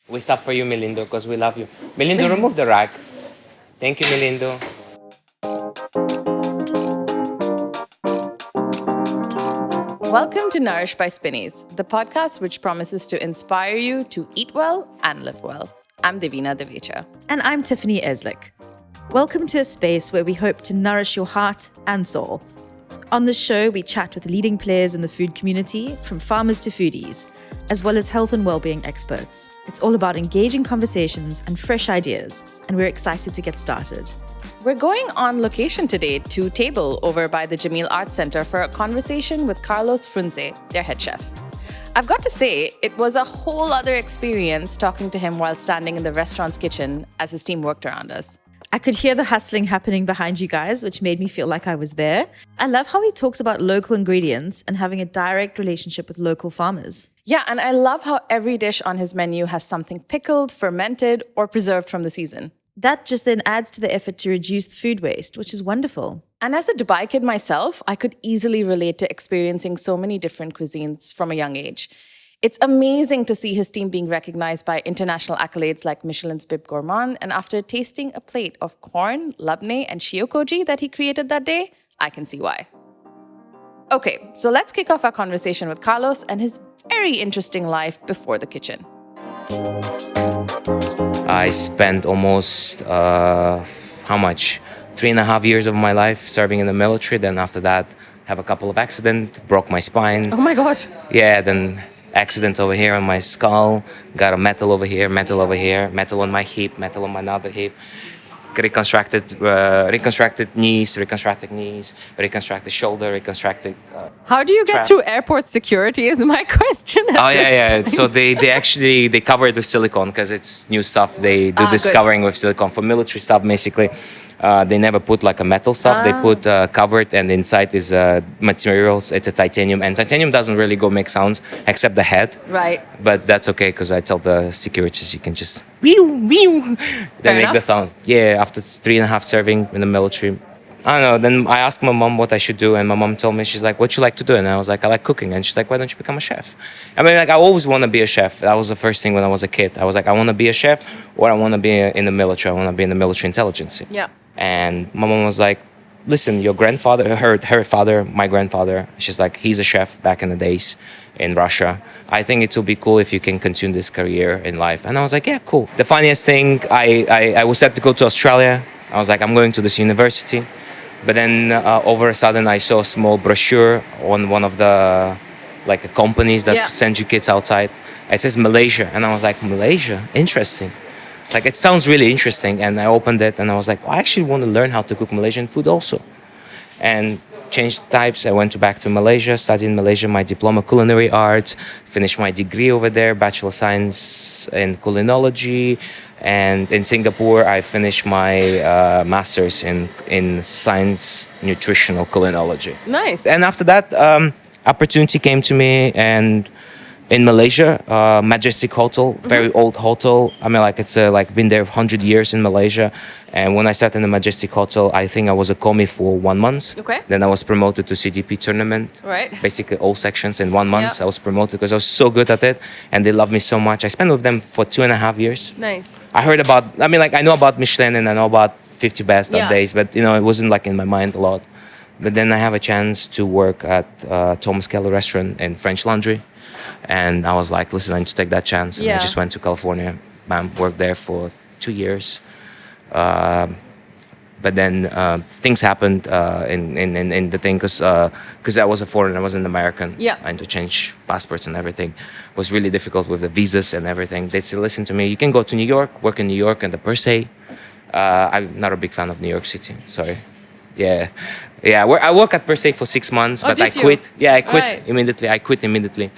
We stop for you, Melindo, because we love you. Melindo, remove the rag. Thank you, Melindo. Welcome to Nourish by Spinneys, the podcast which promises to inspire you to eat well and live well. I'm Devina Devecha. And I'm Tiffany Eslick. Welcome to a space where we hope to nourish your heart and soul. On this show, we chat with leading players in the food community, from farmers to foodies, as well as health and well-being experts. It's all about engaging conversations and fresh ideas, and we're excited to get started. We're going on location today to Teible over by the Jameel Arts Center for a conversation with Carlos Frunze, their head chef. I've got to say, it was a whole other experience talking to him while standing in the restaurant's kitchen as his team worked around us. I could hear the hustling happening behind you guys, which made me feel like I was there. I love how he talks about local ingredients and having a direct relationship with local farmers. Yeah, and I love how every dish on his menu has something pickled, fermented, or preserved from the season. That just then adds to the effort to reduce food waste, which is wonderful. And as a Dubai kid myself, I could easily relate to experiencing so many different cuisines from a young age. It's amazing to see his team being recognized by international accolades like Michelin's Bib Gourmand, and after tasting a plate of corn, labneh, and shiokoji that he created that day, I can see why. Okay, so let's kick off our conversation with Carlos and his very interesting life before the kitchen. I spent almost, 3.5 years of my life serving in the military. Then after that, have a couple of accidents, broke my spine. Oh my God. Yeah, then accident over here on my skull, got a metal over here, metal on my hip, metal on my other hip. Reconstructed knees, reconstructed shoulder, reconstructed. How do you get trap. through airport security is my question. Yeah. So they cover it with silicone because it's new stuff. They do this good. covering with silicone for military stuff, basically. They never put like a metal stuff. They put covered, and inside is materials. It's a titanium, and titanium doesn't really go make sounds except the head. Right. But that's okay because I tell the securities you can just they make the sounds. Yeah, after 3.5 serving in the military. I don't know. Then I asked my mom what I should do, and my mom told me, she's like, "What you like to do?" And I was like, "I like cooking." And she's like, "Why don't you become a chef?" I mean, like, I always want to be a chef. That was the first thing when I was a kid. I was like, I want to be a chef, or I want to be in the military. I want to be in the military intelligence. Yeah. And my mom was like, "Listen, your grandfather, her father, my grandfather, she's like, he's a chef back in the days in Russia. I think it will be cool if you can continue this career in life." And I was like, "Yeah, cool." The funniest thing, I was set to go to Australia. I was like, I'm going to this university. But then over a sudden, I saw a small brochure on one of the companies that send you kids outside. It says Malaysia. And I was like, Malaysia? Interesting. Like, it sounds really interesting. And I opened it and I was like, I actually want to learn how to cook Malaysian food also. And changed types. I went back to Malaysia, studied in Malaysia my diploma culinary arts, finished my degree over there, Bachelor of Science in Culinology. And in Singapore, I finished my master's in Science Nutritional Culinology. Nice. And after that, opportunity came to me, and in Malaysia, Majestic Hotel, very old hotel. I mean, it's been there 100 years in Malaysia. And when I started in the Majestic Hotel, I think I was a commis for 1 month. Okay. Then I was promoted to CDP tournament. Right. Basically all sections in 1 month. Yeah. I was promoted because I was so good at it, and they loved me so much. I spent with them for 2.5 years. Nice. I heard about, I know about Michelin and I know about 50 Best on days, but it wasn't in my mind a lot. But then I have a chance to work at Thomas Keller restaurant in French Laundry. And I was like, listen, I need to take that chance. And I just went to California, worked there for 2 years. But then things happened in the thing because I was a foreigner, I wasn't American. Yeah. And to change passports and everything was really difficult with the visas and everything. They said, listen to me, you can go to New York, work in New York and the per se. I'm not a big fan of New York City, sorry. Yeah, I worked at per se for 6 months, but I quit. Yeah, I quit immediately.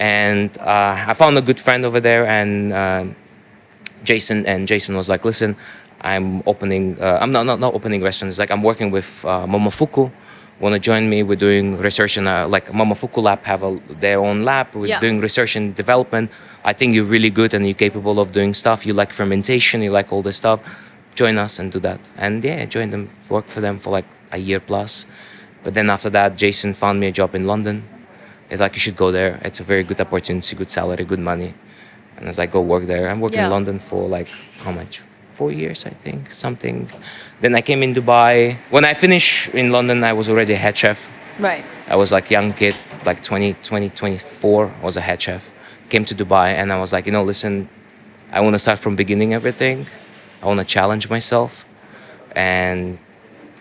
And I found a good friend over there, and Jason was like, listen, I'm opening, I'm not opening restaurants, I'm working with Momofuku. Want to join me? We're doing research in Momofuku lab have their own lab. We're doing research and development. I think you're really good and you're capable of doing stuff. You like fermentation, you like all this stuff. Join us and do that. And I joined them, worked for them for a year plus. But then after that, Jason found me a job in London. He's like, you should go there. It's a very good opportunity, good salary, good money. And I was like, go work there. I worked Yeah. in London for like, how much? 4 years, I think, something. Then I came in Dubai. When I finished in London, I was already a head chef. Right. I was like young kid, like 24, I was a head chef. Came to Dubai and I was like, listen, I want to start from beginning everything. I want to challenge myself. And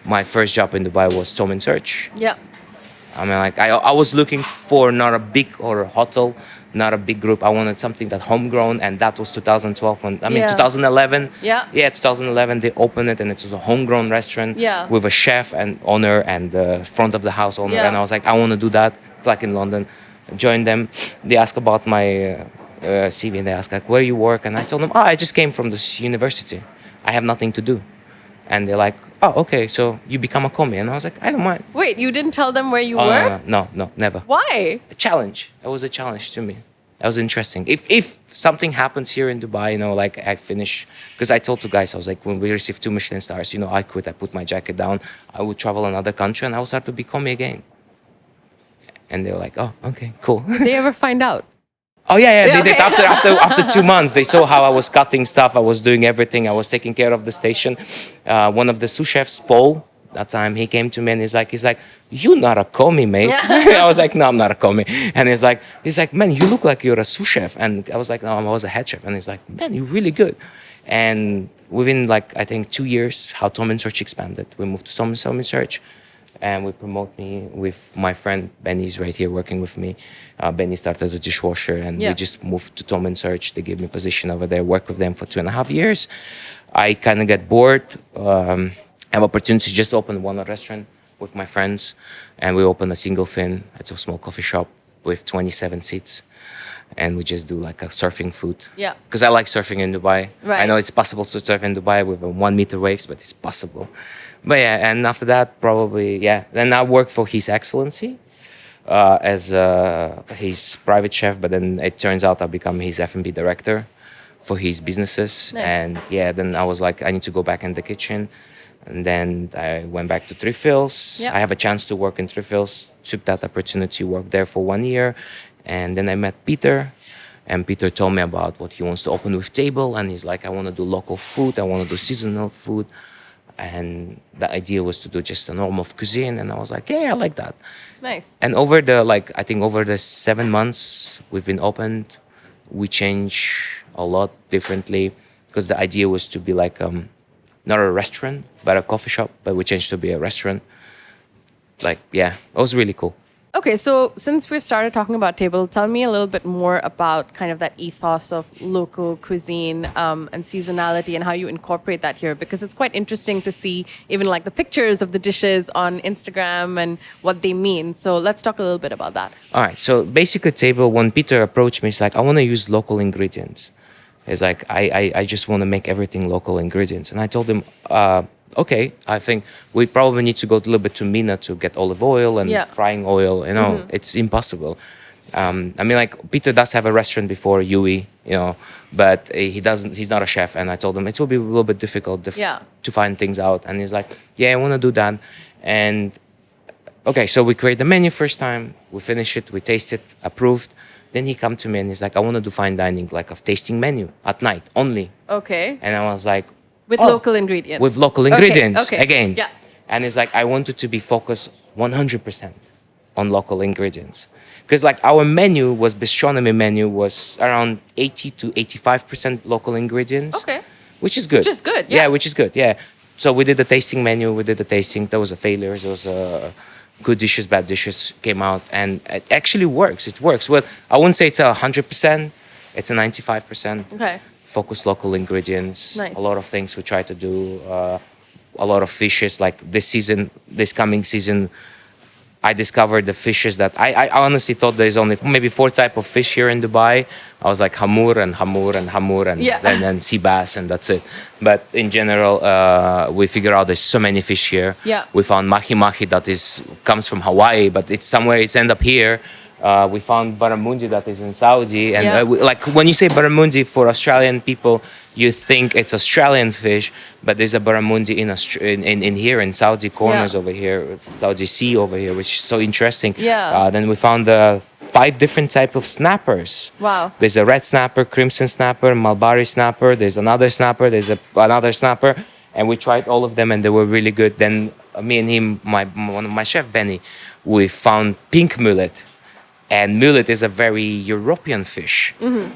my first job in Dubai was Tom and Search. Yeah. I mean, like I was looking for not a big or a hotel, not a big group. I wanted something that homegrown, and that was 2012. Yeah. 2011. Yeah. Yeah, 2011 they opened it, and it was a homegrown restaurant. Yeah. With a chef and owner and the front of the house owner. Yeah. And I was like, I want to do that. Like in London, joined them. They asked about my CV, and they asked like, where you work, and I told them, I just came from this university. I have nothing to do. And they're like, oh, okay, so you become a commie. And I was like, I don't mind. Wait, you didn't tell them where you Oh, were? no, never. Why? A challenge. It was a challenge to me. That was interesting. If something happens here in Dubai, like I finish, because I told the guys, I was like, when we receive 2 Michelin stars, I quit, I put my jacket down, I would travel another country and I would start to be commie again. And they were like, oh, okay, cool. Did they ever find out? Oh yeah, they did. Okay. After 2 months, they saw how I was cutting stuff. I was doing everything. I was taking care of the station. One of the sous chefs, Paul, that time he came to me and he's like, "You not a commie, mate." I was like, "No, I'm not a commie." And he's like, "Man, you look like you're a sous chef." And I was like, "No, I was a head chef." And he's like, "Man, you're really good." And within I think 2 years, how Tom and Search expanded. We moved to Tom and Search. And we promote me with my friend Benny's right here working with me. Benny started as a dishwasher, and we just moved to Tom and Search. They gave me a position over there, worked with them for 2.5 years. I kind of get bored. Have opportunity to just open one restaurant with my friends, and we opened a single fin. It's a small coffee shop with 27 seats. And we just do like a surfing food. Yeah. Because I like surfing in Dubai. Right. I know it's possible to surf in Dubai with 1 meter waves, but it's possible. But yeah, and after that, probably, yeah. Then I work for His Excellency as his private chef, but then it turns out I become his F&B director for his businesses. Nice. And yeah, then I was like, I need to go back in the kitchen. And then I went back to Trifles. Yeah. I have a chance to work in Trifles. Took that opportunity, worked there for 1 year. And then I met Peter. And Peter told me about what he wants to open with Teible. And he's like, I want to do local food. I want to do seasonal food. And the idea was to do just a normal cuisine. And I was like, yeah, I like that. Nice. And over the 7 months we've been opened, we change a lot differently. Because the idea was to be like, not a restaurant, but a coffee shop. But we changed to be a restaurant. Like, yeah, it was really cool. Okay, so since we've started talking about Teible, tell me a little bit more about kind of that ethos of local cuisine and seasonality and how you incorporate that here, because it's quite interesting to see even like the pictures of the dishes on Instagram and what they mean. So let's talk a little bit about that. All right, so basically Teible, when Peter approached me, it's like, I want to use local ingredients. It's like, I just want to make everything local ingredients. And I told him, okay, I think we probably need to go a little bit to Mina to get olive oil and frying oil. It's impossible. Peter does have a restaurant before Yui, but he's not a chef. And I told him it will be a little bit difficult to find things out. And he's like, yeah, I want to do that. And okay, so we create the menu first time, we finish it, we taste it, approved. Then he come to me and he's like, I want to do fine dining, like a tasting menu at night only. Okay. And I was like, with local ingredients. With local ingredients, okay. again. Yeah. And it's like, I wanted to be focused 100% on local ingredients. Because like our menu was, gastronomy menu was around 80 to 85% local ingredients. Okay. Which is good. Which is good, yeah. Which is good, yeah. So we did the tasting menu, there was a failure, there was good dishes, bad dishes came out, and it actually works. It works. Well, I wouldn't say it's 100%, it's a 95%. Okay. Focus local ingredients. Nice. A lot of things we try to do. A lot of fishes. Like this coming season, I discovered the fishes that I honestly thought there's only maybe 4 types of fish here in Dubai. I was like hamur and then sea bass, and that's it. But in general, we figure out there's so many fish here. Yeah. We found mahi that comes from Hawaii, but it's end up here. We found barramundi that is in Saudi, and when you say barramundi for Australian people, you think it's Australian fish, but there's a barramundi in here in Saudi corners over here, Saudi Sea over here, which is so interesting. Yeah. Then we found the 5 different type of snappers. Wow. There's a red snapper, crimson snapper, mulberry snapper. There's another snapper. There's another snapper, and we tried all of them, and they were really good. Then me and him, one of my chef Benny, we found pink mullet. And mullet is a very European fish.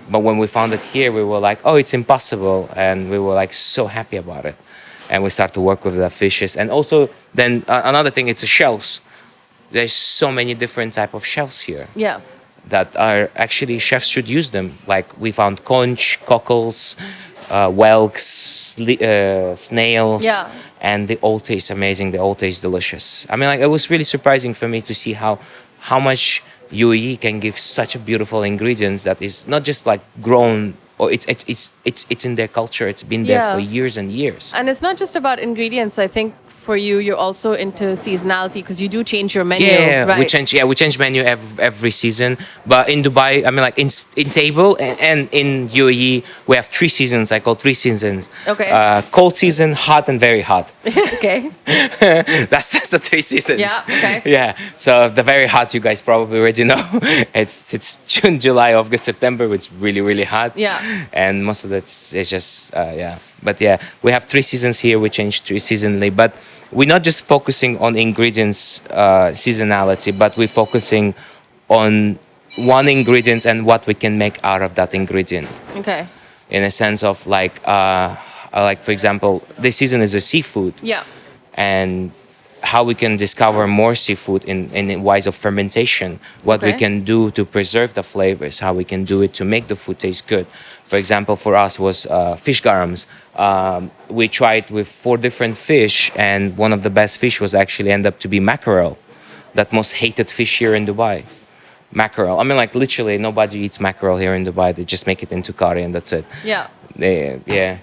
But when we found it here, we were like, oh, it's impossible. And we were like so happy about it. And we started to work with the fishes. And also then another thing, it's the shells. There's so many different type of shells here Yeah. that are actually chefs should use them. Like we found conch, cockles, whelks, snails. Yeah. And they all taste amazing. They all taste delicious. I mean, like it was really surprising for me to see how much UAE can give such a beautiful ingredients that is not just like grown, or it's in their culture. It's been there Yeah. for years and years. And it's not just about ingredients. I think for you, you're also into seasonality because you do change your menu, Yeah, right? we change menu every season. But in Dubai, I mean, like in Teible and in UAE, we have 3 seasons. I call 3 seasons. Okay. Cold season, hot, and very hot. Okay. That's the 3 seasons. Yeah, okay. Yeah. So the very hot, you guys probably already know. It's June, July, August, September. It's really hot. Yeah. And most of it is just yeah. But yeah, we have 3 seasons here. We change 3 seasonally, but we're not just focusing on ingredients seasonality, but we're focusing on one ingredient and what we can make out of that ingredient. Okay. In a sense of like for example, this season is a seafood. Yeah. And how we can discover more seafood in ways of fermentation, what we Okay. can do to preserve the flavors, how we can do it to make the food taste good. For example, for us was fish garums. We tried with 4 different fish, and one of the best fish was actually end up to be mackerel, that most hated fish here in Dubai. Mackerel. I mean, like literally nobody eats mackerel here in Dubai. They just make it into curry and that's it. Yeah. Yeah.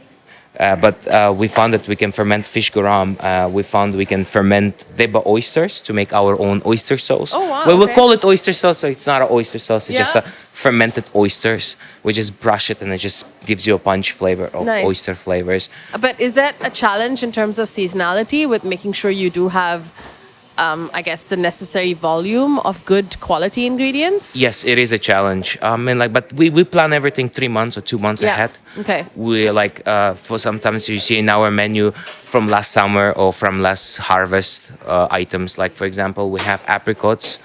But we found that we can ferment fish garam. We found we can ferment deba oysters to make our own oyster sauce. Oh, wow, Well, we okay. call it oyster sauce, so it's not an oyster sauce. It's just Yeah. a fermented oysters. We just brush it and it just gives you a punch flavor of Nice. oyster flavors. But is that a challenge in terms of seasonality with making sure you do have, I guess, the necessary volume of good quality ingredients? Yes, it is a challenge. I mean, like, but we plan everything 3 months or 2 months Yeah. ahead. Okay. We like for sometimes you see in our menu from last summer or from last harvest items. Like for example, we have apricots,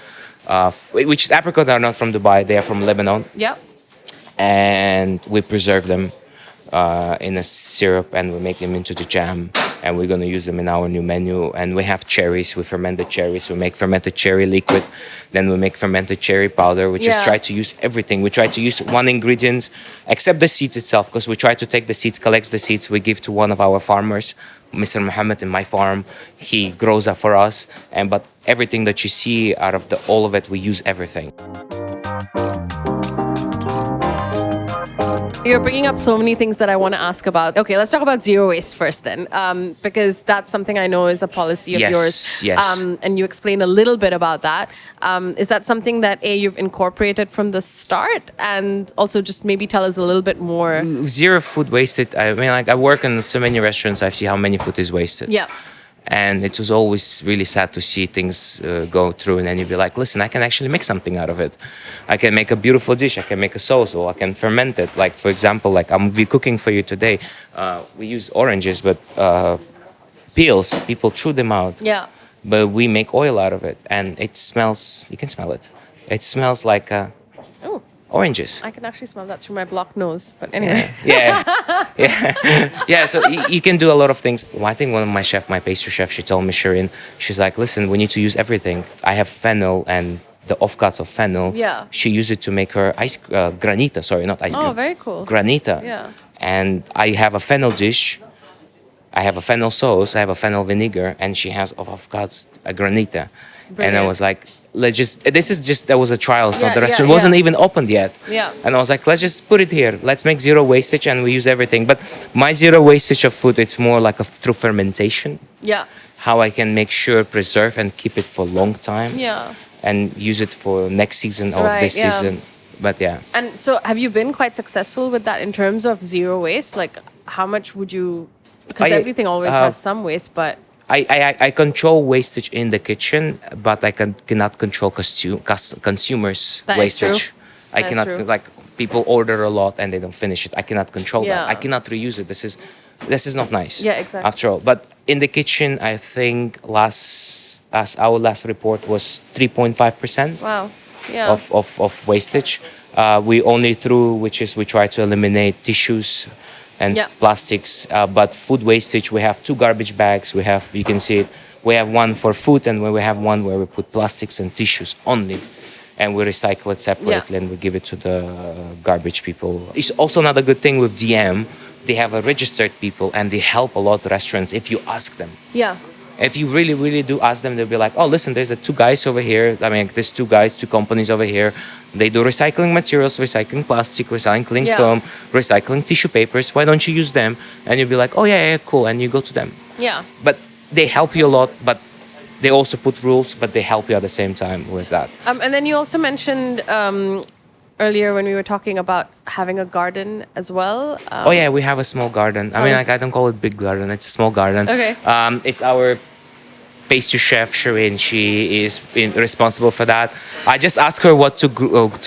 which apricots are not from Dubai; they are from Lebanon, Yeah. and we preserve them in a syrup and we make them into the jam. And we're going to use them in our new menu. And we have cherries. We fermented cherries. We make fermented cherry liquid. Then we make fermented cherry powder. We just Yeah. try to use everything. We try to use one ingredient, except the seeds itself, because we try to take the seeds, collect the seeds. We give to one of our farmers, Mr. Mohammed, in my farm. He grows that for us. But everything that you see out of all of it, we use everything. You're bringing up so many things that I want to ask about. Okay, let's talk about zero waste first then, because that's something I know is a policy of Yes, yours. yes. And you explained a little bit about that. Is that something that you've incorporated from the start, and also just maybe tell us a little bit more? Zero food wasted. I mean, like I work in so many restaurants. I see how many food is wasted. Yeah. And it was always really sad to see things go through, and then you'd be like, listen, I can actually make something out of it. I can make a beautiful dish. I can make a sauce, or I can ferment it. Like, for example, like I'm be cooking for you today. We use oranges, but peels, people chew them out. Yeah. But we make oil out of it, and it smells, you can smell it. It smells like Oh, oranges. I can actually smell that through my blocked nose. But anyway. Yeah. So you can do a lot of things. Well, I think one of my pastry chef, she told me, Shirin, she's like, listen, we need to use everything. I have fennel and the offcuts of fennel. Yeah. She used it to make her granita. Sorry, not ice cream. Oh, very cool. Granita. Yeah. And I have a fennel dish. I have a fennel sauce. I have a fennel vinegar, and she has offcuts a granita. And I Brilliant. was like, that was a trial. So Yeah, the restaurant yeah, wasn't yeah. even opened yet. Yeah. And I was like, let's just put it here. Let's make zero wastage, and we use everything. But my zero wastage of food, it's more like through fermentation. Yeah. How I can make sure, preserve, and keep it for a long time. Yeah. And use it for next season or Right, this yeah. season. But yeah. And so have you been quite successful with that in terms of zero waste? Like how much would you, because everything always has some waste, but I control wastage in the kitchen, but I cannot control consumers' That is true. wastage. I That is cannot true. like people order a lot and they don't finish it. I cannot control that. Yeah. I cannot reuse it. This is not nice. Yeah, exactly. After all, but in the kitchen, I think our last report was 3.5% Wow. Yeah. of wastage. We only threw, we try to eliminate tissues and Yeah. plastics. But food wastage, we have 2 garbage bags. You can see it. We have one for food, and we have one where we put plastics and tissues only, and we recycle it separately, and we give it to the garbage people. It's also another good thing with DM. They have a registered people, and they help a lot restaurants if you ask them. Yeah. If you really, really do ask them, they'll be like, oh, listen, there's 2 guys over here. I mean, there's 2 guys, 2 companies over here. They do recycling materials, recycling plastic, recycling Yeah. film, recycling tissue papers. Why don't you use them? And you'll be like, oh, yeah, cool. And you go to them. Yeah. But they help you a lot, but they also put rules, but they help you at the same time with that. And then you also mentioned earlier when we were talking about having a garden as well. Oh, yeah, we have a small garden. I mean, us. like, I don't call it big garden. It's a small garden. Okay. It's our pastry chef, Shireen. She is responsible for that. I just ask her what to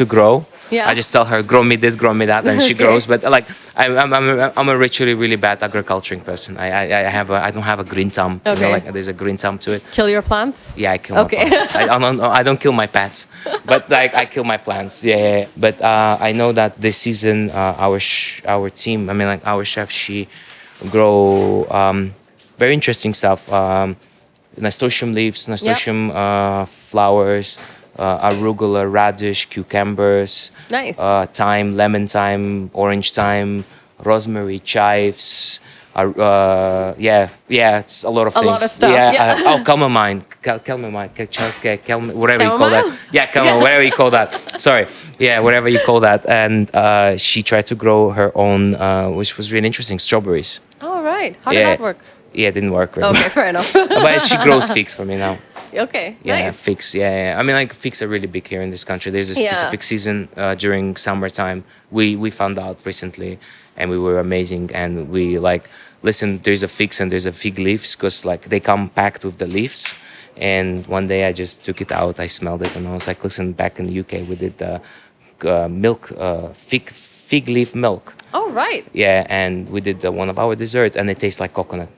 grow. Yeah. I just tell her, grow me this, grow me that, and she Okay. grows. But like, I'm a really bad agriculturing person. I don't have a green thumb. You know, Okay. like there's a green thumb to it. Kill your plants? Yeah, I kill Okay. my plants. I don't kill my pets, but like I kill my plants. Yeah. But I know that this season our team, I mean like our chef, she grow very interesting stuff. Nasturtium leaves, nasturtium flowers, arugula, radish, cucumbers, Nice. thyme, lemon thyme, orange thyme, rosemary, chives. It's a lot of A things. lot of stuff, yeah. Chamomile, whatever you call that. Chamomile? Yeah, chamomile, whatever you call that. Sorry, yeah, whatever you call that. And she tried to grow her own, which was really interesting, strawberries. All right. How did that work? Yeah, it didn't work. Really. Okay, fair enough. But she grows figs for me now. Okay, Yeah, nice. figs. Yeah. I mean, like figs are really big here in this country. There's a specific season during summertime. We found out recently, and we were amazing. And we like, listen, there's a figs and there's a fig leaves because like they come packed with the leaves. And one day I just took it out. I smelled it, and I was like, listen, back in the UK we did milk, fig leaf milk. All right. Yeah, and we did one of our desserts, and it tastes like coconut.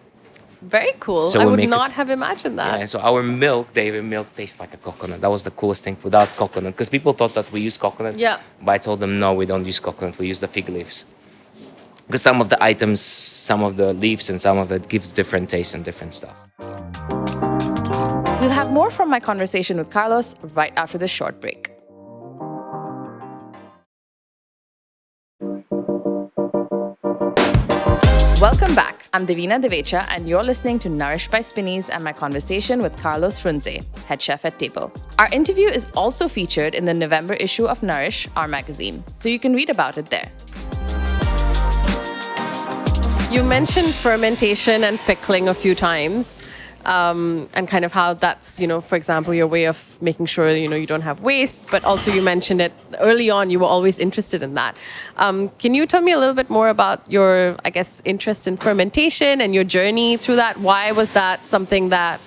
Very cool. So I we would make it- not have imagined that. Yeah, so our milk, dairy milk, tastes like a coconut. That was the coolest thing without coconut, because people thought that we use coconut. Yeah. But I told them no, we don't use coconut. We use the fig leaves. Because some of the items, some of the leaves, and some of it gives different taste and different stuff. We'll have more from my conversation with Carlos right after this short break. Welcome back. I'm Devina Devecha, and you're listening to Nourished by Spinneys and my conversation with Carlos Frunze, head chef at Teible. Our interview is also featured in the November issue of Nourish, our magazine, so you can read about it there. You mentioned fermentation and pickling a few times, and kind of how that's, for example, your way of making sure, you don't have waste, but also you mentioned it early on, you were always interested in that. Can you tell me a little bit more about your, I guess, interest in fermentation and your journey through that? Why was that something that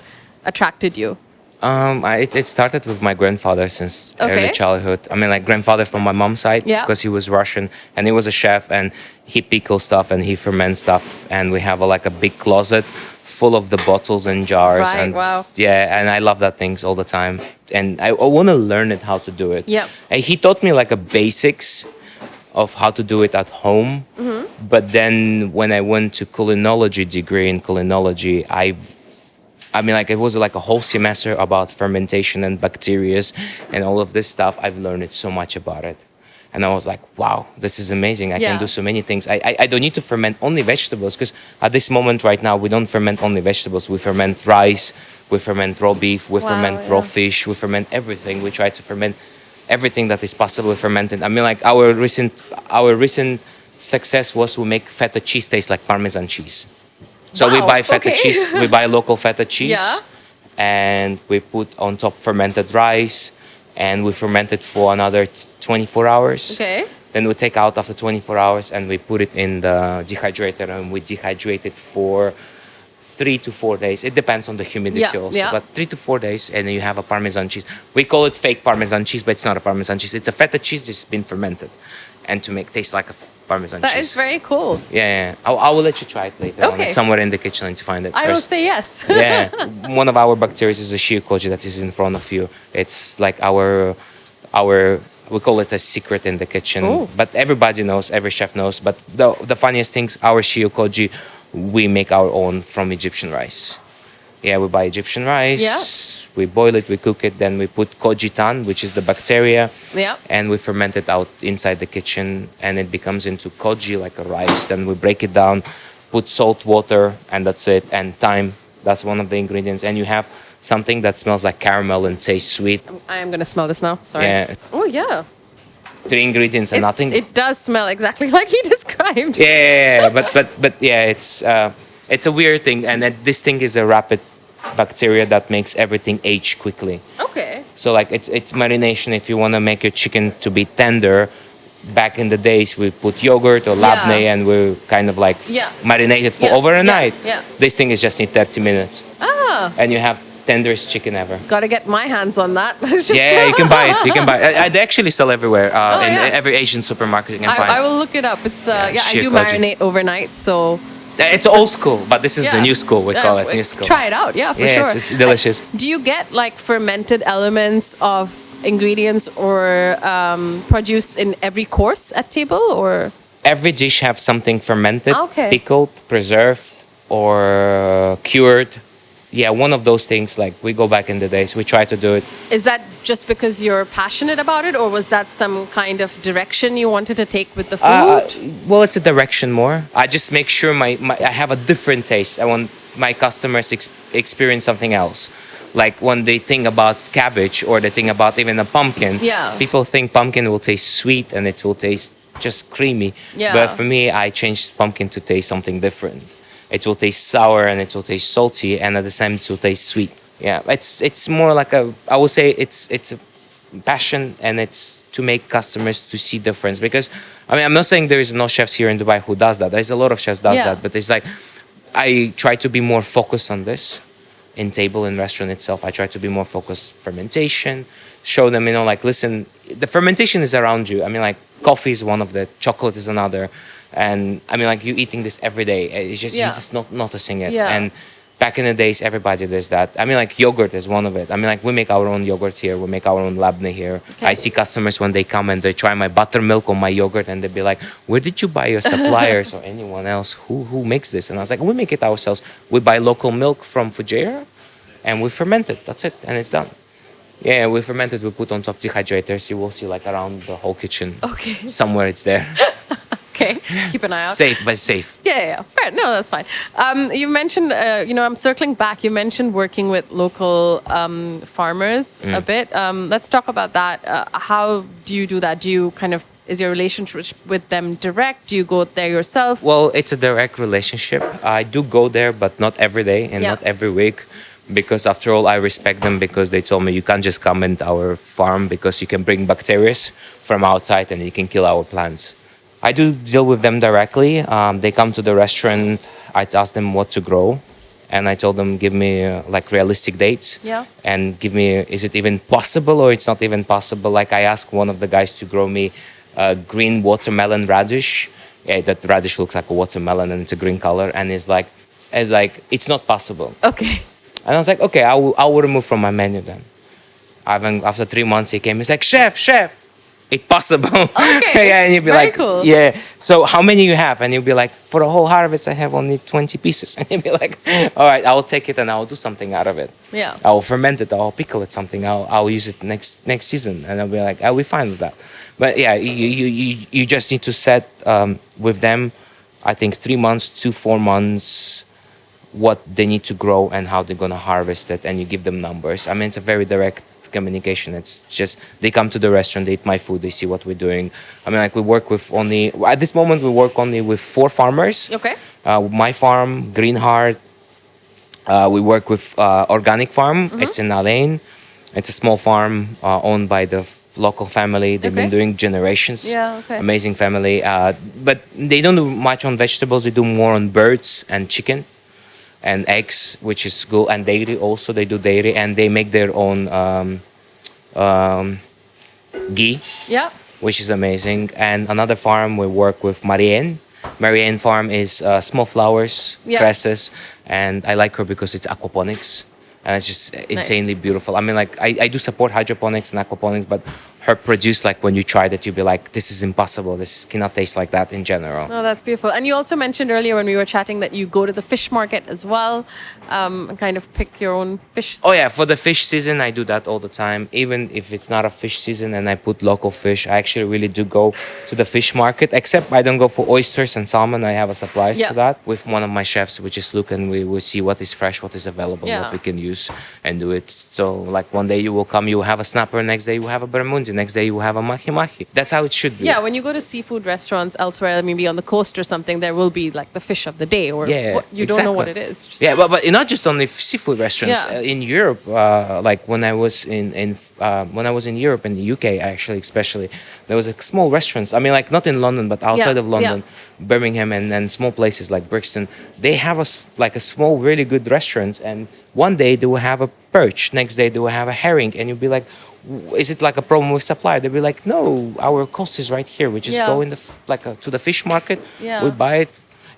attracted you? It started with my grandfather since Okay. early childhood. I mean, like grandfather from my mom's side, Yeah. because he was Russian and he was a chef and he pickles stuff and he ferments stuff. And we have like a big closet full of the bottles and jars. Right, And wow. yeah, and I love that things all the time. And I want to learn it how to do it. Yep. And he taught me like a basics of how to do it at home. Mm-hmm. But then when I went to culinology degree in culinology, it was like a whole semester about fermentation and bacteria and all of this stuff. I've learned so much about it. And I was like, wow, this is amazing. I Yeah. can do so many things. I don't need to ferment only vegetables, because at this moment right now, we don't ferment only vegetables. We ferment rice, we ferment raw beef, we Wow, ferment yeah. raw fish, we ferment everything. We try to ferment everything that is possibly fermented. I mean, like our recent success was we make feta cheese taste like Parmesan cheese. So we Wow, buy feta okay. cheese, we buy local feta cheese, Yeah. and we put on top fermented rice, and we ferment it for another 24 hours. Okay. Then we take out after 24 hours and we put it in the dehydrator, and we dehydrate it for 3 to 4 days. It depends on the humidity Yeah, also, yeah. but 3 to 4 days, and then you have a Parmesan cheese. We call it fake Parmesan cheese, but it's not a Parmesan cheese. It's a feta cheese that's been fermented, and to make taste like a Parmesan That cheese. is very cool. Yeah. I will let you try it later on. Okay. It's somewhere in the kitchen to find it. I will first. say yes. Yeah, one of our bacteria is a shiokoji that is in front of you. It's like our we call it a secret in the kitchen, Oh. but everybody knows, every chef knows. But the funniest things, our shiokoji, we make our own from Egyptian rice. Yeah, we buy Egyptian rice. Yeah. We boil it, we cook it, then we put kojitan, which is the bacteria, Yeah. and we ferment it out inside the kitchen, and it becomes into koji, like a rice. Then we break it down, put salt, water, and that's it, and thyme. That's one of the ingredients, and you have something that smells like caramel and tastes sweet. I am going to smell this now. Sorry. Yeah, Oh, yeah. 3 ingredients and nothing. It does smell exactly like he described. Yeah, but yeah, it's a weird thing, and this thing is a rapid bacteria that makes everything age quickly. Okay. So like it's marination. If you want to make your chicken to be tender, back in the days we put yogurt or labne and we kind of like Yeah. marinate it for Yeah, over a yeah, night. yeah. This thing is just in 30 minutes, and you have tenderest chicken ever. Got to get my hands on that. It's just- Yeah, you can buy it. You can buy it. They actually sell everywhere. In yeah. every Asian supermarket you can find. I will look it up. It's I do shiokoji. marinate overnight, so It's old school, but this is a new school. We call it new school. Try it out, yeah, for Yeah, sure. it's delicious. Do you get like fermented elements of ingredients or produce in every course at Teible, or? Every dish have something fermented, Okay. pickled, preserved, or cured. Yeah, one of those things. Like we go back in the days, we try to do it. Is that just because you're passionate about it, or was that some kind of direction you wanted to take with the food? Well, it's a direction more. I just make sure I have a different taste. I want my customers experience something else. Like when they think about cabbage or they think about even a pumpkin, Yeah. people think pumpkin will taste sweet and it will taste just creamy. Yeah. But for me, I changed pumpkin to taste something different. It will taste sour and it will taste salty, and at the same it will taste sweet. Yeah, it's more like I would say it's a passion, and it's to make customers to see difference. Because I mean, I'm not saying there is no chefs here in Dubai who does that. There's a lot of chefs does Yeah. that, but it's like I try to be more focused on this in Teible and restaurant itself. I try to be more focused fermentation, show them, like, listen, the fermentation is around you. I mean, like, coffee is one of the, chocolate is another. And I mean, like, you eating this every day. It's just, you're just not noticing it. Yeah. And back in the days, everybody does that. I mean, like, yogurt is one of it. I mean, like, we make our own yogurt here. We make our own labne here. Okay. I see customers when they come and they try my buttermilk or my yogurt, and they be like, where did you buy your suppliers or anyone else? Who makes this? And I was like, we make it ourselves. We buy local milk from Fujairah and we ferment it. That's it. And it's done. Yeah, we ferment it. We put on top dehydrators. You will see, like, around the whole kitchen. Okay. Somewhere it's there. Okay, keep an eye out. Safe, but safe. Yeah. Fair. No, that's fine. You mentioned, I'm circling back. You mentioned working with local farmers a bit. Let's talk about that. How do you do that? Do you is your relationship with them direct? Do you go there yourself? Well, it's a direct relationship. I do go there, but not every day and not every week. Because after all, I respect them, because they told me you can't just come into our farm because you can bring bacteria from outside and you can kill our plants. I do deal with them directly. They come to the restaurant. I ask them what to grow, and I told them, give me like realistic dates. Yeah. And give me, is it even possible or it's not even possible? Like, I asked one of the guys to grow me a green watermelon radish. Yeah, that radish looks like a watermelon and it's a green color. And it's like, it's not possible. Okay. And I was like, okay, I will remove from my menu then. After 3 months, he came. He's like, chef, it's possible. Okay. Yeah, and you'd be Very like, cool. yeah. So how many you have? And you'll be like, for the whole harvest, I have only 20 pieces. And you'd be like, all right, I will take it and I will do something out of it. Yeah. I will ferment it. I'll pickle it something. I'll use it next season. And I'll be like, I'll be fine with that. But yeah, you just need to set with them, I think 3 months to 4 months, what they need to grow and how they're going to harvest it, and you give them numbers. I mean, it's a very direct communication. It's just, they come to the restaurant, they eat my food, they see what we're doing. I mean, like, we work with at this moment, we work only with 4 farmers. Okay. My farm, Green Heart. We work with Organic Farm. It's in Alain. It's a small farm owned by the local family. They've been doing generations. Yeah, okay. Amazing family. But they don't do much on vegetables. They do more on birds and chicken. and eggs, which is good, and dairy also. They do dairy, and they make their own ghee, Yeah. which is amazing. And another farm we work with Marianne. Marianne farm is small flowers, Yeah. cresses, and I like her because it's aquaponics, and it's just insanely beautiful. I mean, like I do support hydroponics and aquaponics, but her produce, like when you try that, you'll be like, this is impossible. This cannot taste like that in general. Oh, that's beautiful. And you also mentioned earlier when we were chatting that you go to the fish market as well, and kind of pick your own fish. Oh yeah, for the fish season, I do that all the time. Even if it's not a fish season and I put local fish, I actually really do go to the fish market. Except I don't go for oysters and salmon. I have a supplies Yeah. for that with one of my chefs, which is Luke, and we will see what is fresh, what is available, Yeah. what we can use and do it. So like one day you will come, you will have a snapper. Next day you will have a barramundi. Next day you will have a mahi mahi. That's how it should be. Yeah, when you go to seafood restaurants elsewhere, maybe on the coast or something, there will be like the fish of the day, or Yeah, you don't know what it exactly. is. Just- Yeah, but not just only seafood restaurants. Yeah. In Europe, like when I was when I was in Europe, in the UK, actually, especially, there was like small restaurants. I mean, like not in London, but outside Yeah, of London, Birmingham, and small places like Brixton. They have like a small, really good restaurant, and one day they will have a perch, next day they will have a herring, and you'll be like, is it like a problem with supply? They'll be like, no, our cost is right here. We just Yeah. go in the to the fish market, Yeah. we buy it.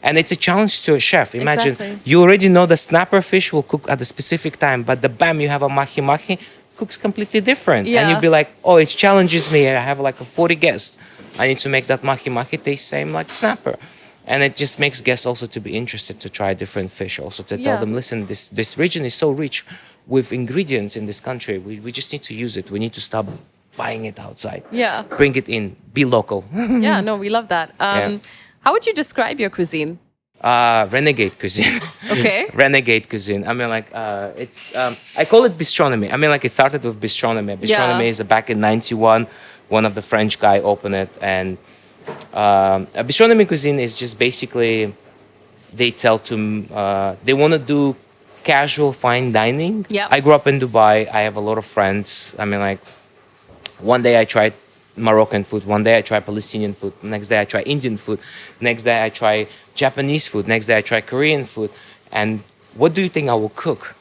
And it's a challenge to a chef. Imagine Exactly. you already know the snapper fish will cook at a specific time, but the bam you have a mahi mahi cooks completely different. And Yeah. you'll be like, oh, it challenges me. I have like a 40 guests. I need to make that mahi mahi taste same like snapper. And it just makes guests also to be interested to try different fish. Also to tell Yeah. them, listen, this region is so rich with ingredients in this country. We just need to use it. We need to stop buying it outside. Yeah. Bring it in. Be local. Yeah, no, we love that. Yeah. How would you describe your cuisine? Renegade cuisine. Okay. Renegade cuisine. I mean, like, it's, I call it bistronomy. I mean, like, it started with bistronomy. Bistronomy is back in 91, one of the French guy opened it. And a bistronomy cuisine is just basically, they tell to, they want to do casual fine dining. Yeah. I grew up in Dubai. I have a lot of friends. I mean, like, one day I tried Moroccan food. One day I try Palestinian food. Next day I try Indian food. Next day I try Japanese food. Next day I try Korean food. And what do you think I will cook?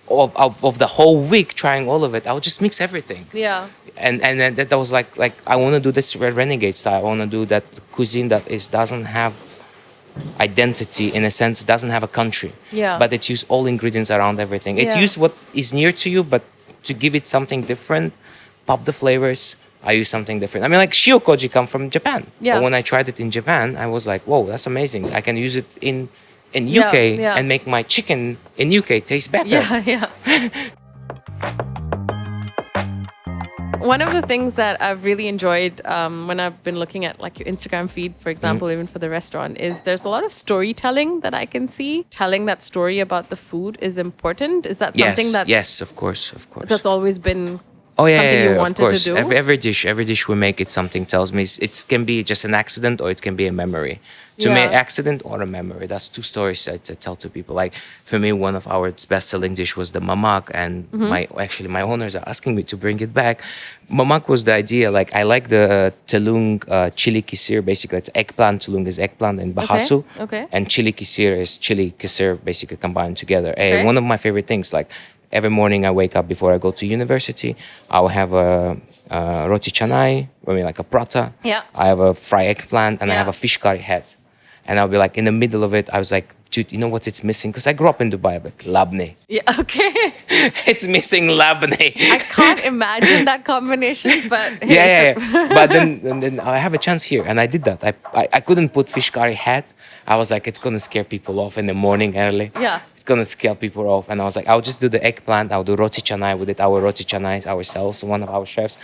Of the whole week trying all of it, I will just mix everything. Yeah. And then that was like I want to do this renegade style. I want to do that cuisine that doesn't have identity, in a sense, doesn't have a country. Yeah. But it use all ingredients around everything. It Yeah. use what is near to you, but to give it something different, pop the flavors. I use something different. I mean, like shiokoji come from Japan. Yeah. But when I tried it in Japan, I was like, whoa, that's amazing. I can use it in Yeah, UK yeah. and make my chicken in UK taste better. Yeah, yeah. One of the things that I've really enjoyed when I've been looking at like your Instagram feed, for example, even for the restaurant, is there's a lot of storytelling that I can see. Telling that story about the food is important. Is that something Yes, of course. that's always been Oh yeah, something yeah, you yeah, wanted of course. to do? Every dish we make, it something tells me. It can be just an accident or it can be a memory. To me, Yeah. accident or a memory. That's two stories I tell to people. Like for me, one of our best-selling dish was the mamak, and my owners are asking me to bring it back. Mamak was the idea. Like I like the telung chili kisir. Basically, it's eggplant. Telung is eggplant and bahasu. Okay. And chili kisir is chili kisir, basically combined together. Okay. One of my favorite things, like. Every morning I wake up before I go to university, I'll have a roti canai, I mean like a prata. Yeah. I have a fried eggplant and I Yeah. have a fish curry head. And I'll be like in the middle of it, I was like, dude, you know what it's missing? Because I grew up in Dubai, but labne. Yeah, okay. It's missing labne. I can't imagine that combination, but hey, Yeah. But then I have a chance here, and I did that. I couldn't put fish curry head. I was like, it's gonna scare people off in the morning early. Yeah. It's gonna scare people off, and I was like, I'll just do the eggplant. I'll do roti canai. We did our roti canais ourselves. One of our chefs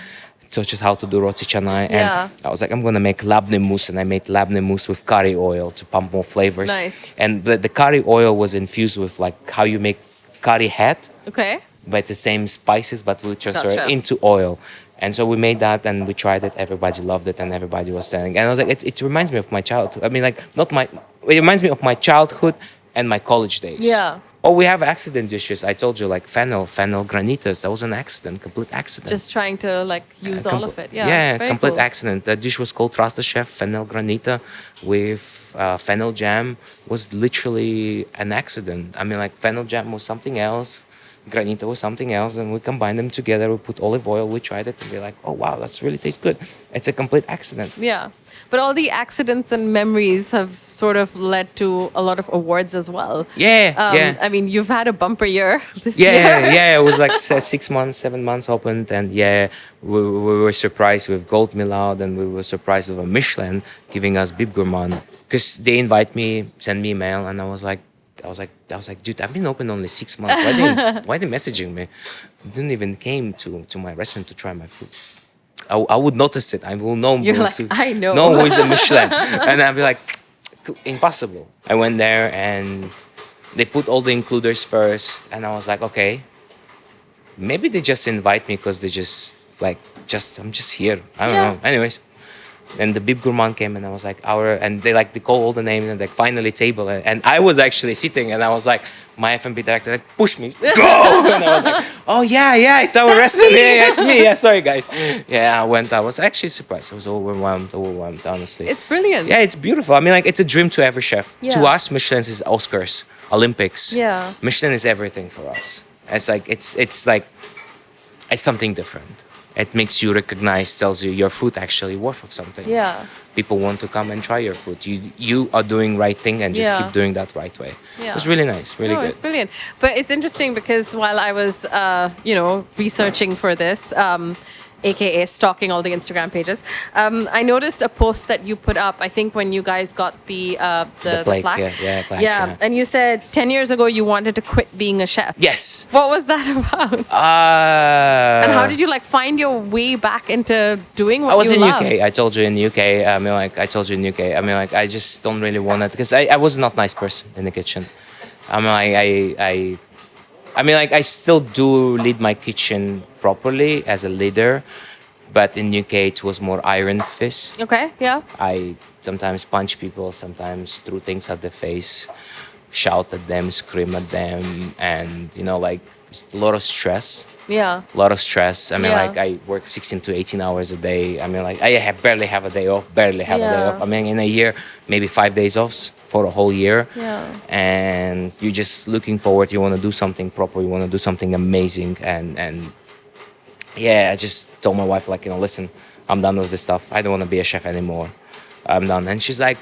taught us how to do roti canai, and Yeah. I was like, I'm gonna make labne mousse, and I made labne mousse with curry oil to pump more flavors. Nice. And the curry oil was infused with like how you make curry head. Okay. But it's the same spices, but we transfer Gotcha. it into oil. And so we made that and we tried it. Everybody loved it and everybody was saying. And I was like, it reminds me of my childhood. I mean, like, it reminds me of my childhood and my college days. Yeah. Oh, we have accident dishes. I told you, like fennel granitas. That was an accident, complete accident. Just trying to like use all of it. Yeah. Yeah, very complete cool. accident. The dish was called Trust the Chef, fennel granita with fennel jam was literally an accident. I mean, like fennel jam was something else, granita was something else, and we combined them together. We put olive oil. We tried it, and we're like, oh wow, that's really tastes good. It's a complete accident. Yeah. But all the accidents and memories have sort of led to a lot of awards as well. Yeah. I mean, you've had a bumper year this Yeah, year. yeah. It was like 6 months, 7 months opened, and yeah, we were surprised with Gold Milad, and we were surprised with a Michelin giving us Bib Gourmand, because they invite me, send me email, and I was like, dude, I've been open only 6 months. Why they messaging me? They didn't even came to my restaurant to try my food. I would notice it. I will know. You're like, I know. No, who is a Michelin? And I'd be like, impossible. I went there and they put all the includers first, and I was like, okay, maybe they just invite me because they just like, I'm just here. I don't know. Anyways, then the Bib Gourmand came, and I was like, and they call all the names, and like finally Teible, and I was actually sitting, and I was like, my F&B director like push me, go, and I was like, oh yeah, it's our restaurant, yeah, it's me, yeah, sorry guys, yeah, I was actually surprised, I was overwhelmed, honestly. It's brilliant. Yeah, it's beautiful. I mean, like, it's a dream to every chef. Yeah. To us, Michelin is Oscars, Olympics. Yeah. Michelin is everything for us. It's something different. It makes you recognize, tells you your food actually worth of something. Yeah. People want to come and try your food. You are doing right thing, and just keep doing that right way. Yeah. It's really nice, really good. It's brilliant. But it's interesting because while I was, researching for this, aka stalking all the Instagram pages, I noticed a post that you put up. I think when you guys got the plaque, plaque. plaque, Yeah, and you said 10 years ago you wanted to quit being a chef. Yes. What was that about? And how did you find your way back into doing what I was you in love? UK. I told you in UK. I just don't really want it because I was not a nice person in the kitchen. I still do lead my kitchen properly as a leader, but in UK it was more iron fist. Okay, yeah. I sometimes punch people, sometimes threw things at their face, shout at them, scream at them, and just a lot of stress. Yeah. A lot of stress. Yeah. I work 16 to 18 hours a day. I barely have a day off, a day Yeah. off. In a year, maybe 5 days off for a whole year. Yeah. And you're just looking forward, you want to do something proper, you want to do something amazing. And yeah, I just told my wife, listen, I'm done with this stuff. I don't want to be a chef anymore. I'm done. And she's like,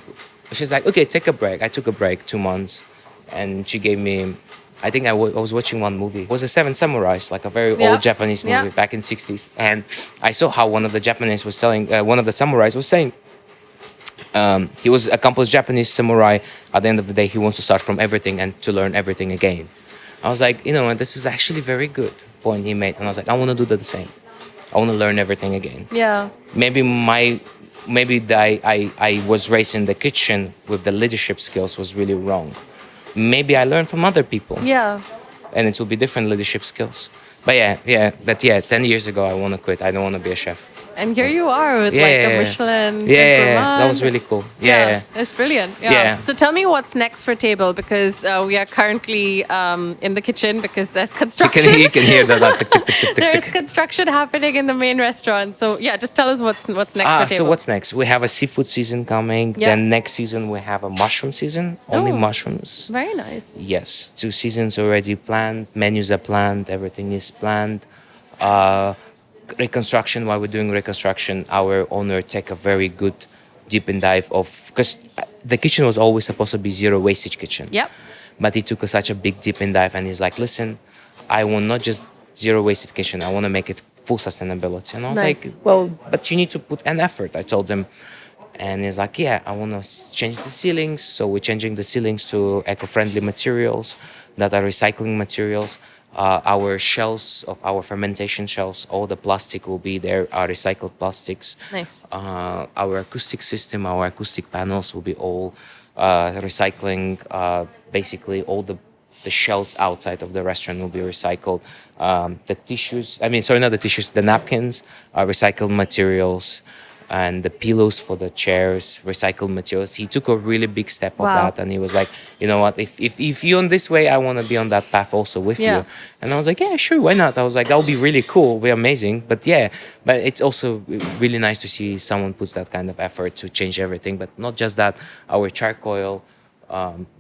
okay, take a break. I took a break, 2 months. And she gave me, I think I was watching one movie. It was The Seven Samurais, like a very old Japanese movie back in 60s. And I saw how one of the Japanese was selling, one of the samurais was saying, he was accomplished Japanese samurai. At the end of the day, he wants to start from everything and to learn everything again. I was like, this is actually very good point he made. And I was like, I want to do the same. I want to learn everything again. Yeah. Maybe I was raised in the kitchen with the leadership skills was really wrong. Maybe I learned from other people. Yeah. And it will be different leadership skills. But yeah, 10 years ago, I want to quit. I don't want to be a chef. And here you are with a Michelin. Yeah, that was really cool. Yeah. It's brilliant. Yeah. So tell me what's next for Teible, because we are currently in the kitchen because there's construction. You can hear that. Tick, tick, tick, tick, tick, There's tick. construction happening in the main restaurant. So yeah, just tell us what's next for Teible. So what's next? We have a seafood season coming. Yeah. Then next season we have a mushroom season. Only mushrooms. Very nice. Yes, 2 seasons already planned. Menus are planned. Everything is planned. Reconstruction. While we're doing reconstruction, our owner take a very good deep in dive because the kitchen was always supposed to be zero wastage kitchen. Yep. But he took such a big deep in dive, and he's like, listen, I want not just zero wasted kitchen, I want to make it full sustainability. And I was Nice. like, well, but you need to put an effort, I told him. And he's like, yeah, I want to change the ceilings. So we're changing the ceilings to eco-friendly materials that are recycling materials. Our shells of our fermentation shells, all the plastic will be there, are recycled plastics. Nice. Our acoustic system, our acoustic panels will be all recycling. Basically, all the shells outside of the restaurant will be recycled. The tissues, not the tissues, the napkins are recycled materials. and the pillows for the chairs, recycled materials. He took a really big step of Wow. that, and he was like, you know what, if you're on this way, I want to be on that path also with Yeah. you. And I was like, yeah, sure, why not? I was like, that would be really cool, be amazing. But yeah, but it's also really nice to see someone puts that kind of effort to change everything. But not just that, our charcoal,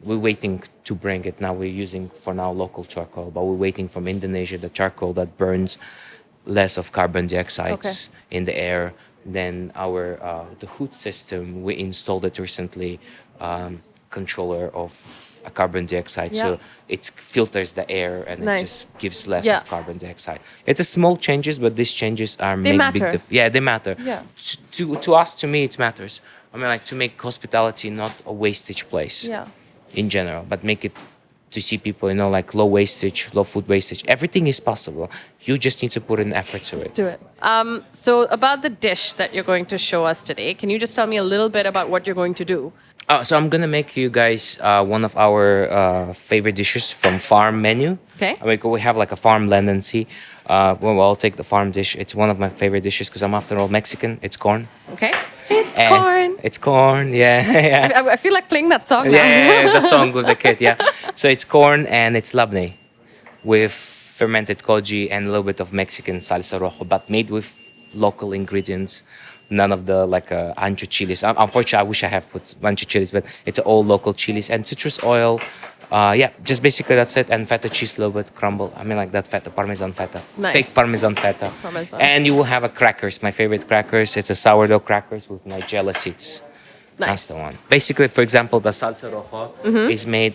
we're waiting to bring it now. We're using for now local charcoal, but we're waiting from Indonesia the charcoal that burns less of carbon dioxides in the air than our the hood system. We installed it recently, controller of a carbon dioxide, Yeah. so it filters the air and Nice. it just gives less Yeah. of carbon dioxide. It's a small changes, but these changes are They matter. Yeah, they matter. Yeah. To us, to me, it matters. I mean, like to make hospitality not a wastage place Yeah. in general, but make it to see people, you know, like low wastage, low food wastage. Everything is possible. You just need to put in effort to it. Do it. So about the dish that you're going to show us today, can you just tell me a little bit about what you're going to do? So I'm gonna make you guys one of our favorite dishes from farm menu. Okay. I mean, we have like a farm lendency. Well, I'll take the farm dish. It's one of my favorite dishes because I'm after all Mexican. It's corn. Okay. It's And corn. It's corn. Yeah, yeah. I feel like playing that song now. Yeah, that song with the kid. Yeah. So it's corn and it's labneh with fermented koji and a little bit of Mexican salsa rojo, but made with local ingredients. None of the like ancho chilies. Unfortunately, I wish I have put ancho chilies, but it's all local chilies and citrus oil. Yeah, just basically that's it. And feta cheese, a little bit crumble. I mean, like that feta, Parmesan feta, Nice. fake Parmesan feta. Parmesan. And you will have a crackers. My favorite crackers. It's a sourdough crackers with Nigella seeds. Nice. That's the one. Basically, for example, the salsa rojo is made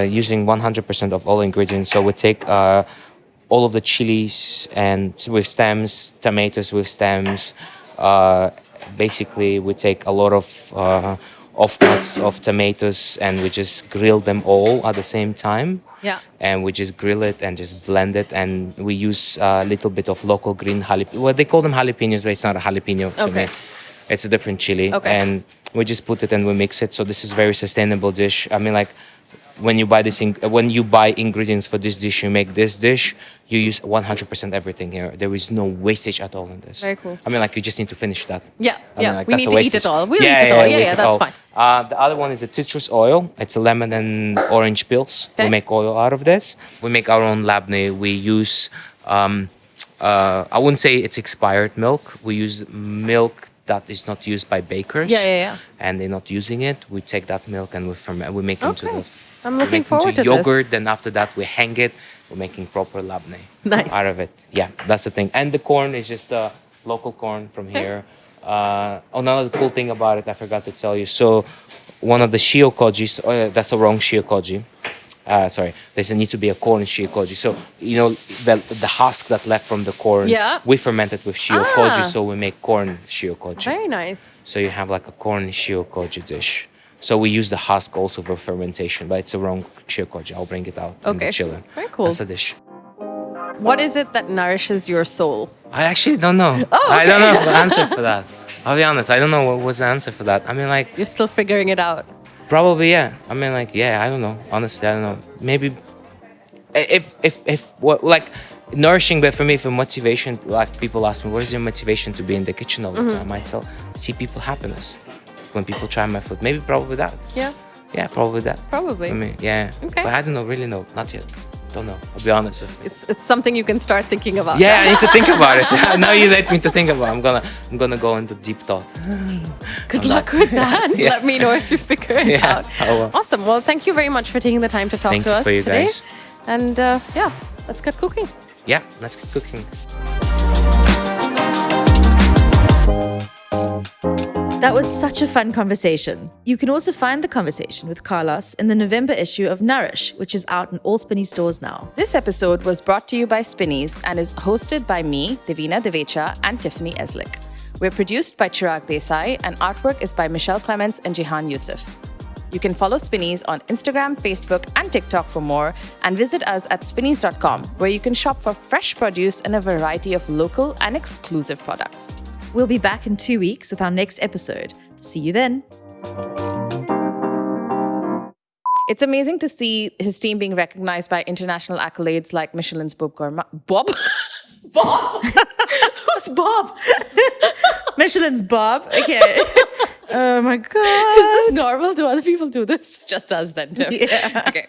using 100% of all ingredients. So we take all of the chilies and with stems, tomatoes with stems. Basically, we take a lot of offcuts of tomatoes and we just grill them all at the same time. Yeah. And we just grill it and just blend it. And we use a little bit of local green jalapeno. Well, they call them jalapenos, but it's not a jalapeno to Okay. me. It's a different chili. Okay. And we just put it and we mix it. So this is very sustainable dish. I mean, like when you buy when you buy ingredients for this dish, you make this dish, you use 100% everything here. There is no wastage at all in this. Very cool. I mean, like you just need to finish that. Yeah, I yeah. mean, like, We that's need a to eat wastage. it all. We'll eat it all. we Yeah, eat yeah, it that's all. fine. The other one is the citrus oil. It's a lemon and orange peels. Okay. We make oil out of this. We make our own labneh. We use, I wouldn't say it's expired milk. We use milk that is not used by bakers. Yeah, yeah, yeah. And they're not using it. We take that milk and we ferment. We make into Okay. the. I'm we looking make into forward to this. yogurt. Then after that, we hang it. We're making proper labneh Nice. out of it. Yeah, that's the thing. And the corn is just local corn from here. Another cool thing about it, I forgot to tell you. So, one of the shio kojis, that's a wrong shio koji. Sorry, there's a need to be a corn shio koji. So, you know, the husk that left from the corn, Yeah. we ferment it with shio Ah. koji, so we make corn shio koji. Very nice. So you have like a corn shio koji dish. So we use the husk also for fermentation, but it's a wrong shio koji. I'll bring it out in Okay. the chiller. Very cool. That's a dish. What is it that nourishes your soul? I actually don't know. Oh, I don't okay. know the answer for that. I'll be honest. I don't know what was the answer for that. I mean, like, You're still figuring it out. probably, yeah. I mean, like, yeah, I don't know. Honestly, I don't know. Maybe if what, like, nourishing, but for me, for motivation, like, people ask me, what is your motivation to be in the kitchen all the time? I tell, see people happiness when people try my food. Maybe probably that. Yeah. Yeah, probably that. Probably. For me, yeah. Okay. But I don't know, really know. Not yet. Don't know. I'll be honest with you. It's something you can start thinking about. Yeah, I need to think about it. Now you let me to think about it. I'm gonna go into deep thought. Good luck with that. Yeah. Let me know if you figure it Yeah, out. I will. Awesome. Well, thank you very much for taking the time to talk Thank to you us for you today. guys. And yeah, let's get cooking. Yeah, let's get cooking. That was such a fun conversation. You can also find the conversation with Carlos in the November issue of Nourish, which is out in all Spinny stores now. This episode was brought to you by Spinneys and is hosted by me, Devina Devecha, and Tiffany Eslick. We're produced by Chirag Desai, and artwork is by Michelle Clements and Jihan Yusuf. You can follow Spinneys on Instagram, Facebook, and TikTok for more, and visit us at spinneys.com, where you can shop for fresh produce and a variety of local and exclusive products. We'll be back in 2 weeks with our next episode. See you then. It's amazing to see his team being recognized by international accolades like Michelin's Bob Gourmand. Bob? Bob? Who's Bob? Michelin's Bob. Okay. Oh my God. Is this normal? Do other people do this? Just us then, Tim. Yeah. Okay.